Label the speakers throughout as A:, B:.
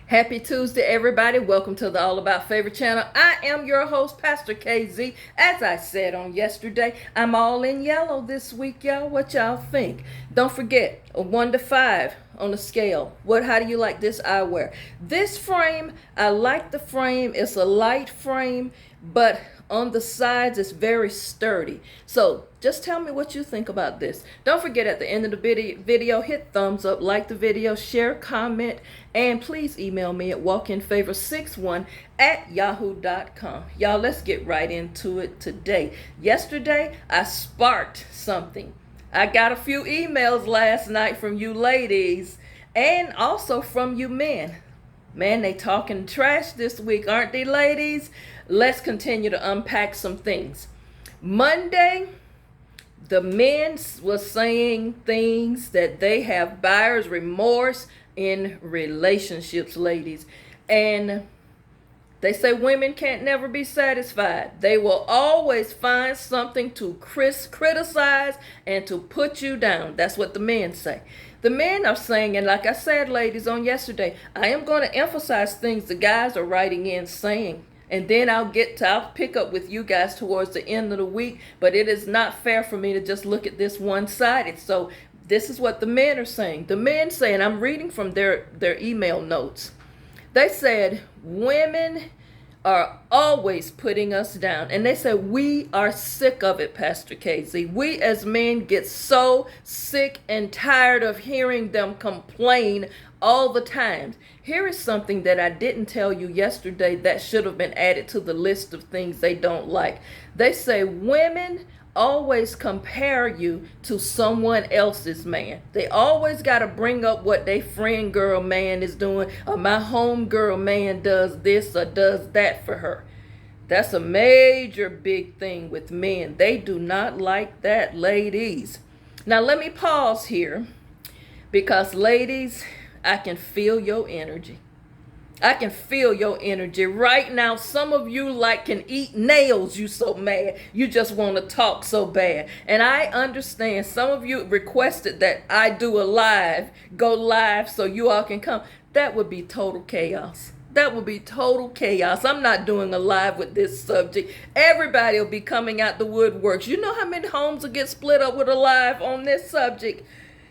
A: Happy Tuesday, everybody. Welcome to the All About Favorite channel. I am your host, Pastor KZ. As I said on yesterday, I'm all in yellow this week, y'all. What y'all think? Don't forget, a 1 to 5 on the scale. How do you like this eyewear? This frame, I like the frame. It's a light frame, but on the sides it's very sturdy. So just tell me what you think about this. Don't forget, at the end of the video, hit thumbs up, like the video, share, comment, and please email me at walkinfavor61@yahoo.com. Y'all, let's get right into it today. Yesterday I sparked something. I got a few emails last night from you ladies and also from you men. Man, they talking trash this week, aren't they, ladies? Let's continue to unpack some things. Monday, the men was saying things that they have buyer's remorse in relationships, ladies. And they say women can't never be satisfied. They will always find something to criticize and to put you down. That's what the men say. The men are saying, and like I said, ladies, on yesterday, I am going to emphasize things the guys are writing in saying. And then I'll pick up with you guys towards the end of the week. But it is not fair for me to just look at this one-sided. So this is what the men are saying. The men saying, I'm reading from their email notes. They said, women are always putting us down. And they said, we are sick of it, Pastor KZ. We as men get so sick and tired of hearing them complain all the time. Here is something that I didn't tell you yesterday that should have been added to the list of things they don't like. They say women always compare you to someone else's man. They always got to bring up what they friend girl man is doing, or my home girl man does this or does that for her. That's a major big thing with men. They do not like that, ladies. Now let me pause here, because ladies, I can feel your energy. I can feel your energy right now. Some of you can eat nails. You so mad. You just want to talk so bad. And I understand some of you requested that I do go live so you all can come. That would be total chaos. That would be total chaos. I'm not doing a live with this subject. Everybody will be coming out the woodworks. You know how many homes will get split up with a live on this subject?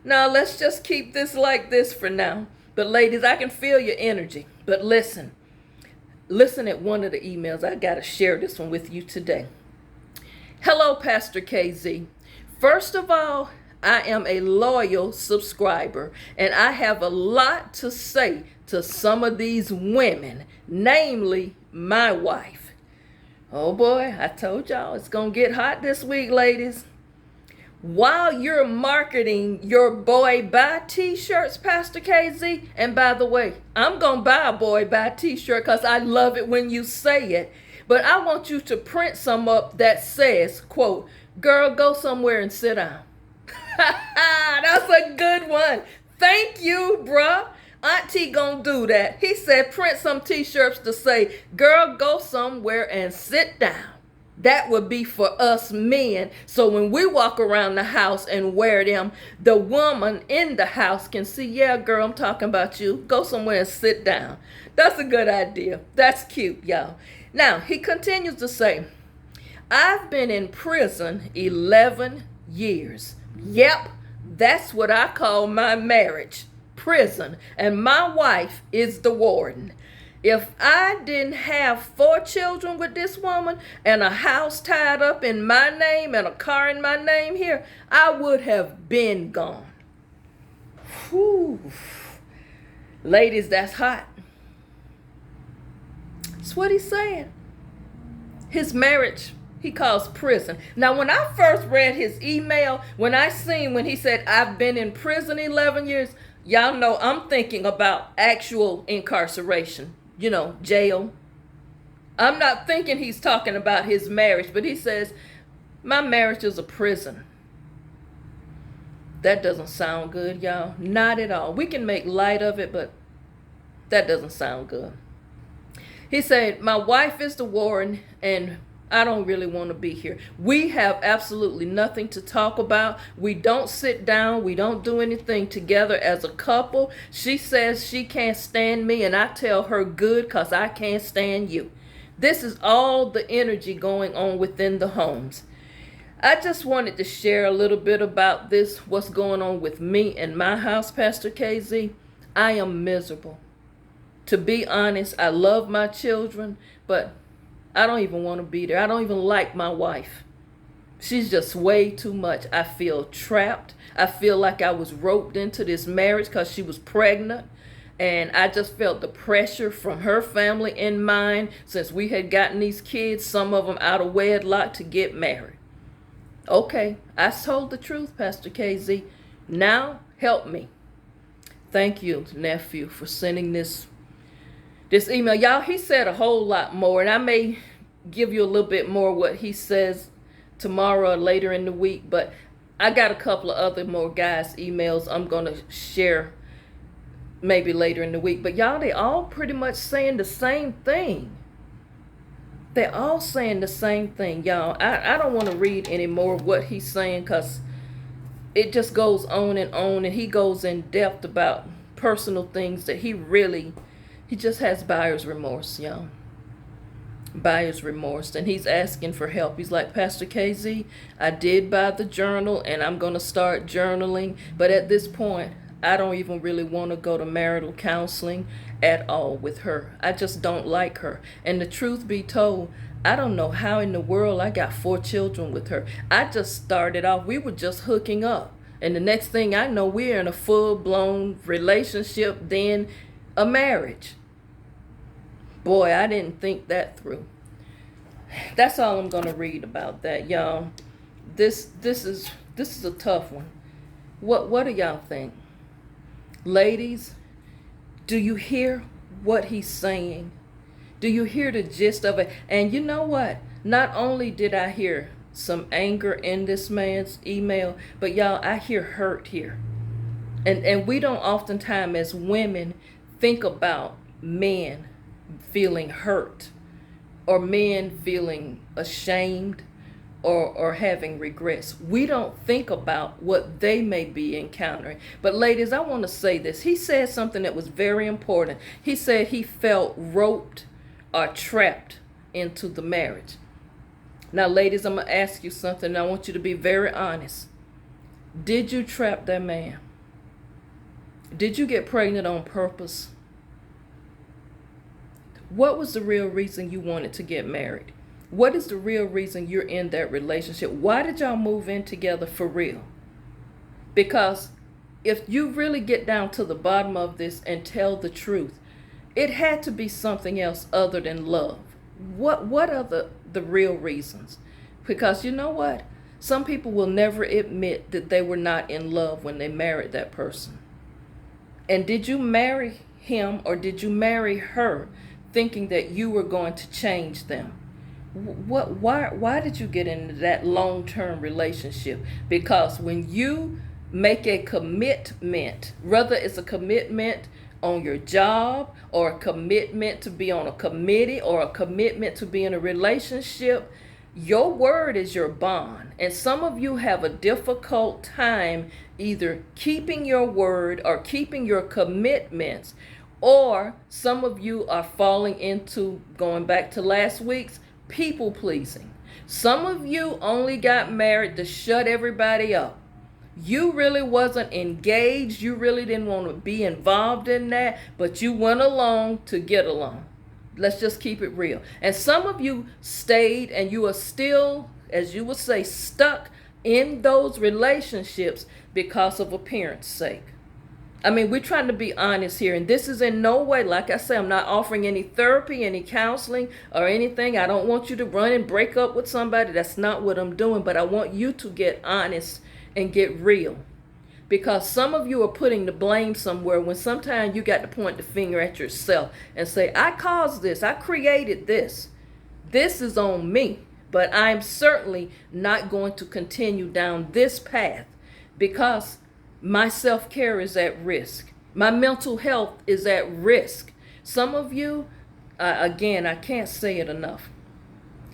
A: Now let's just keep this like this for now. But ladies, I can feel your energy. But listen at one of the emails. I got to share this one with you today. Hello, Pastor KZ. First of all, I am a loyal subscriber, and I have a lot to say to some of these women, namely my wife. Oh boy, I told y'all it's going to get hot this week, ladies. While you're marketing your boy bye t-shirts, Pastor KZ, and by the way, I'm going to buy a boy bye t-shirt because I love it when you say it. But I want you to print some up that says, quote, girl, go somewhere and sit down. That's a good one. Thank you, bruh. Auntie gonna do that. He said, print some t-shirts to say, girl, go somewhere and sit down. That would be for us men. So when we walk around the house and wear them, the woman in the house can see, yeah, girl, I'm talking about you. Go somewhere and sit down. That's a good idea. That's cute, y'all. Now, he continues to say, I've been in prison 11 years. Yep, that's what I call my marriage, prison. And my wife is the warden. If I didn't have 4 children with this woman and a house tied up in my name and a car in my name here, I would have been gone. Whew. Ladies, that's hot. That's what he's saying. His marriage, he calls prison. Now, when I first read his email, when he said, I've been in prison 11 years, y'all know I'm thinking about actual incarceration. You know, jail. I'm not thinking he's talking about his marriage, but he says, my marriage is a prison. That doesn't sound good, y'all. Not at all. We can make light of it, but that doesn't sound good. He said, my wife is the warden, and I don't really want to be here. We have absolutely nothing to talk about. We don't sit down. We don't do anything together as a couple. She says she can't stand me, and I tell her good, because I can't stand you. This is all the energy going on within the homes. I just wanted to share a little bit about this, what's going on with me and my house, Pastor KZ. I am miserable. To be honest, I love my children, but I don't even want to be there. I don't even like my wife. She's just way too much. I feel trapped. I feel like I was roped into this marriage because she was pregnant. And I just felt the pressure from her family and mine since we had gotten these kids, some of them out of wedlock, to get married. Okay, I told the truth, Pastor KZ. Now, help me. Thank you, nephew, for sending this email. Y'all, he said a whole lot more, and I may give you a little bit more what he says tomorrow or later in the week, but I got a couple of other more guys' emails I'm going to share maybe later in the week. But y'all, they all pretty much saying the same thing. They're all saying the same thing, y'all. I don't want to read any more of what he's saying, because it just goes on, and he goes in depth about personal things that he just has buyer's remorse, y'all. Buyer's remorse. And he's asking for help. He's like, Pastor KZ, I did buy the journal, and I'm going to start journaling. But at this point, I don't even really want to go to marital counseling at all with her. I just don't like her. And the truth be told, I don't know how in the world I got 4 children with her. I just started off, we were just hooking up. And the next thing I know, we're in a full-blown relationship, then a marriage. Boy, I didn't think that through. That's all I'm going to read about that, y'all. This is a tough one. What do y'all think? Ladies, do you hear what he's saying? Do you hear the gist of it? And you know what? Not only did I hear some anger in this man's email, but y'all, I hear hurt here. And we don't oftentimes as women think about men feeling hurt, or men feeling ashamed, or having regrets. We don't think about what they may be encountering. But ladies, I want to say this. He said something that was very important. He said he felt roped or trapped into the marriage. Now, ladies, I'm going to ask you something. I want you to be very honest. Did you trap that man? Did you get pregnant on purpose? What was the real reason you wanted to get married? What is the real reason you're in that relationship? Why did y'all move in together for real? Because if you really get down to the bottom of this and tell the truth, it had to be something else other than love. What are the real reasons? Because you know what? Some people will never admit that they were not in love when they married that person. And did you marry him, or did you marry her thinking that you were going to change them? Why did you get into that long-term relationship? Because when you make a commitment, whether it's a commitment on your job, or a commitment to be on a committee, or a commitment to be in a relationship, your word is your bond. And some of you have a difficult time either keeping your word or keeping your commitments, or some of you are falling into, going back to last week's, people pleasing. Some of you only got married to shut everybody up. You really wasn't engaged. You really didn't want to be involved in that, but you went along to get along. Let's just keep it real. And some of you stayed, and you are still, as you would say, stuck in those relationships because of appearance sake. I mean, we're trying to be honest here, and this is in no way, like I say, I'm not offering any therapy, any counseling, or anything. I don't want you to run and break up with somebody. That's not what I'm doing, but I want you to get honest and get real. Because some of you are putting the blame somewhere, when sometimes you got to point the finger at yourself and say, I caused this, I created this. This is on me, but I'm certainly not going to continue down this path, because my self-care is at risk. My mental health is at risk. Some of you, again, I can't say it enough.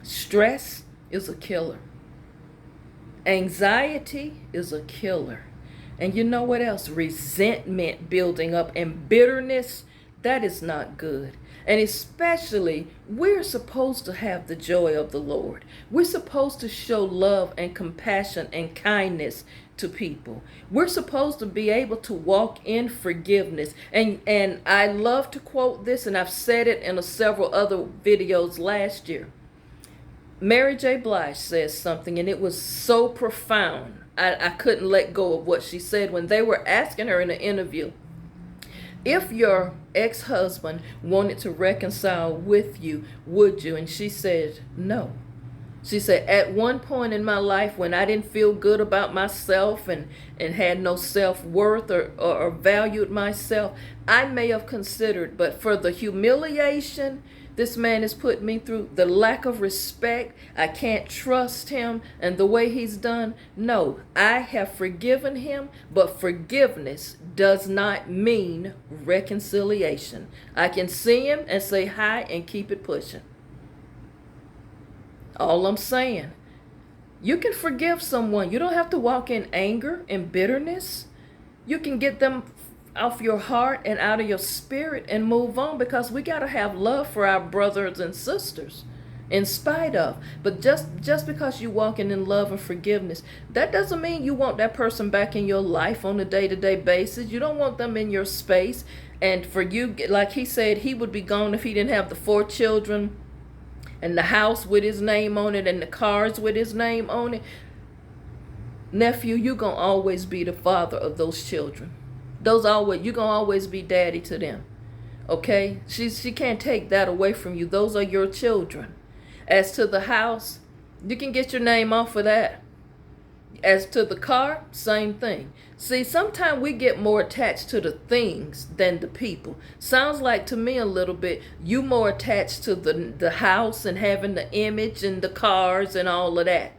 A: Stress is a killer. Anxiety is a killer. And you know what else? Resentment building up and bitterness, that is not good. And especially, we're supposed to have the joy of the Lord. We're supposed to show love and compassion and kindness to people. We're supposed to be able to walk in forgiveness. And I love to quote this, and I've said it in several other videos last year. Mary J. Blige says something, and it was so profound. I couldn't let go of what she said when they were asking her in an interview, if your ex-husband wanted to reconcile with you, would you? And she said, no. She said, at one point in my life when I didn't feel good about myself and had no self-worth or valued myself, I may have considered, but for the humiliation this man has put me through, the lack of respect, I can't trust him, and the way he's done, no, I have forgiven him, but forgiveness does not mean reconciliation. I can see him and say hi and keep it pushing. All I'm saying, you can forgive someone. You don't have to walk in anger and bitterness. You can get them off your heart and out of your spirit and move on, because we got to have love for our brothers and sisters in spite of. But just because you walking in love and forgiveness, that doesn't mean you want that person back in your life on a day-to-day basis. You don't want them in your space. And for you, like he said, he would be gone if he didn't have the 4 children and the house with his name on it and the cars with his name on it. Nephew, you're going to always be the father of those children. You're going to always be daddy to them. Okay? She can't take that away from you. Those are your children. As to the house, you can get your name off of that. As to the car, same thing. See, sometimes we get more attached to the things than the people. Sounds like to me a little bit, you more attached to the house and having the image and the cars and all of that.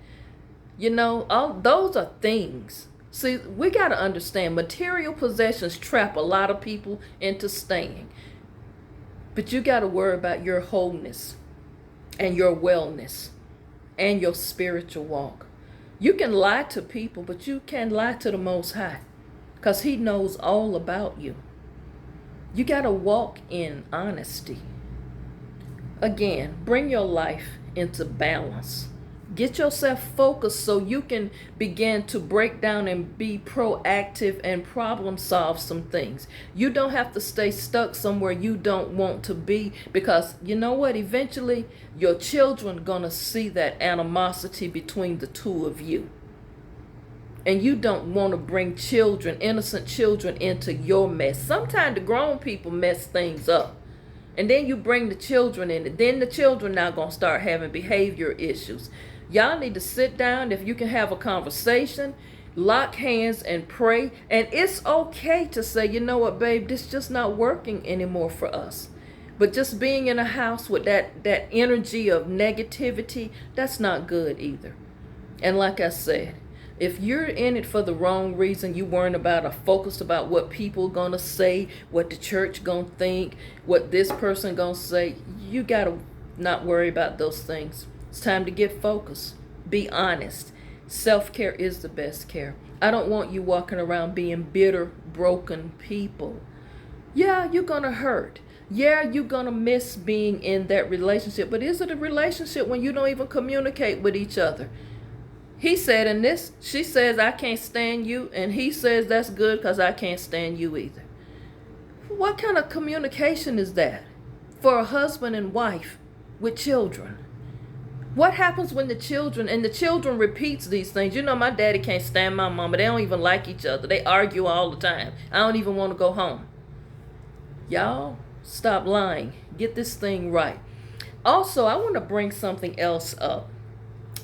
A: You know, all those are things. See, we got to understand, material possessions trap a lot of people into staying. But you got to worry about your wholeness and your wellness and your spiritual walk. You can lie to people, but you can't lie to the Most High, because He knows all about you. You got to walk in honesty. Again, bring your life into balance. Get yourself focused so you can begin to break down and be proactive and problem solve some things. You don't have to stay stuck somewhere you don't want to be, because you know what? Eventually, your children are going to see that animosity between the two of you. And you don't want to bring children, innocent children, into your mess. Sometimes the grown people mess things up. And then you bring the children in. And then the children now going to start having behavior issues. Y'all need to sit down. If you can have a conversation, lock hands and pray. And it's okay to say, you know what, babe, this is just not working anymore for us. But just being in a house with that energy of negativity, that's not good either. And like I said, if you're in it for the wrong reason, you weren't about or focused about what people gonna say, what the church gonna think, what this person gonna say, you gotta not worry about those things. It's time to get focused. Be honest. Self-care is the best care. I don't want you walking around being bitter, broken people. Yeah, you're gonna hurt. Yeah, you're gonna miss being in that relationship. But is it a relationship when you don't even communicate with each other? He said in this, she says, I can't stand you. And he says, that's good because I can't stand you either. What kind of communication is that for a husband and wife with children? What happens when the children repeats these things? You know, my daddy can't stand my mama. They don't even like each other. They argue all the time. I don't even want to go home. Y'all, stop lying. Get this thing right. Also, I want to bring something else up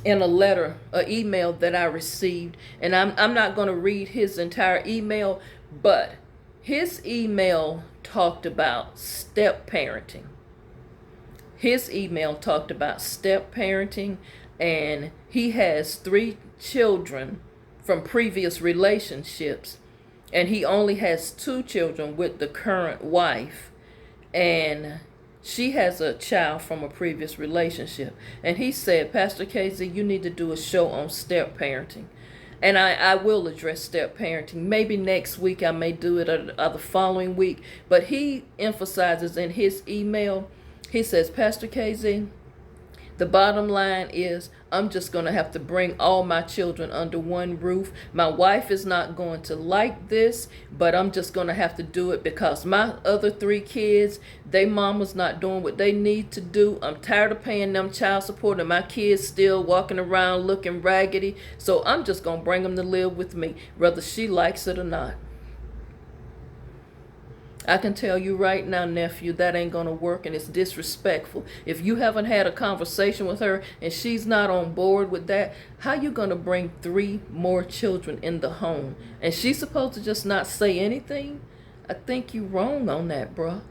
A: in a letter, an email that I received. And I'm not going to read his entire email, but his email talked about step parenting. His email talked about step parenting, and he has 3 children from previous relationships, and he only has 2 children with the current wife. And She has a child from a previous relationship. And he said, Pastor KZ, you need to do a show on step parenting. And I will address step parenting. Maybe next week, I may do it, or the following week. But he emphasizes in his email, he says, Pastor KZ, the bottom line is I'm just going to have to bring all my children under one roof. My wife is not going to like this, but I'm just going to have to do it because my other 3 kids, they mama's not doing what they need to do. I'm tired of paying them child support and my kids still walking around looking raggedy. So I'm just going to bring them to live with me, whether she likes it or not. I can tell you right now, nephew, that ain't going to work, and it's disrespectful. If you haven't had a conversation with her and she's not on board with that, how you going to bring 3 more children in the home? And she's supposed to just not say anything? I think you wrong on that, bruh.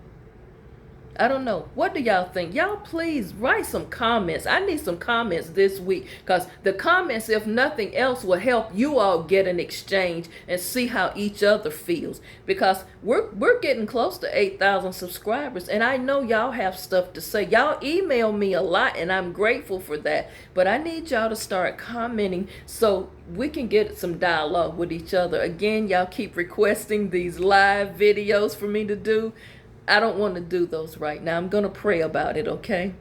A: I don't know. What do y'all think? Y'all please write some comments. I need some comments this week, because the comments, if nothing else, will help you all get an exchange and see how each other feels. Because we're getting close to 8,000 subscribers, and I know y'all have stuff to say. Y'all email me a lot, and I'm grateful for that. But I need y'all to start commenting so we can get some dialogue with each other. Again, y'all keep requesting these live videos for me to do. I don't want to do those right now. I'm going to pray about it, okay?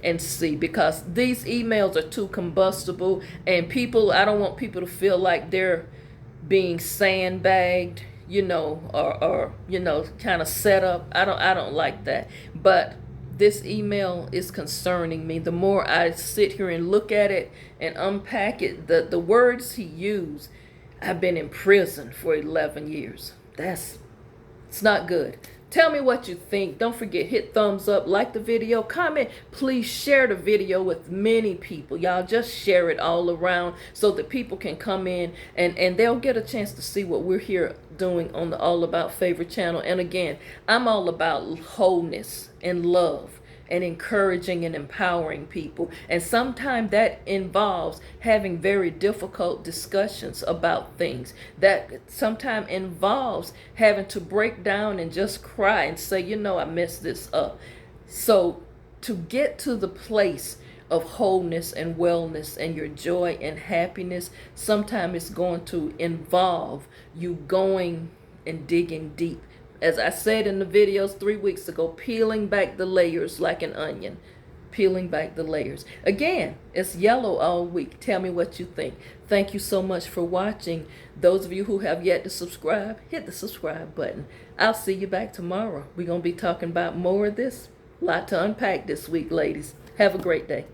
A: And see, because these emails are too combustible, and people, I don't want people to feel like they're being sandbagged, or kind of set up. I don't like that. But this email is concerning me. The more I sit here and look at it and unpack it, the words he used, I've been in prison for 11 years. It's not good. Tell me what you think. Don't forget, hit thumbs up, like the video, comment. Please share the video with many people. Y'all just share it all around so that people can come in and they'll get a chance to see what we're here doing on the All About Favor channel. And again, I'm all about wholeness and love and encouraging and empowering people. And sometimes that involves having very difficult discussions about things. That sometimes involves having to break down and just cry and say, I messed this up. So to get to the place of wholeness and wellness and your joy and happiness, sometimes it's going to involve you going and digging deep. As I said in the videos 3 weeks ago, peeling back the layers like an onion. Peeling back the layers. Again, it's yellow all week. Tell me what you think. Thank you so much for watching. Those of you who have yet to subscribe, hit the subscribe button. I'll see you back tomorrow. We're going to be talking about more of this. A lot to unpack this week, ladies. Have a great day.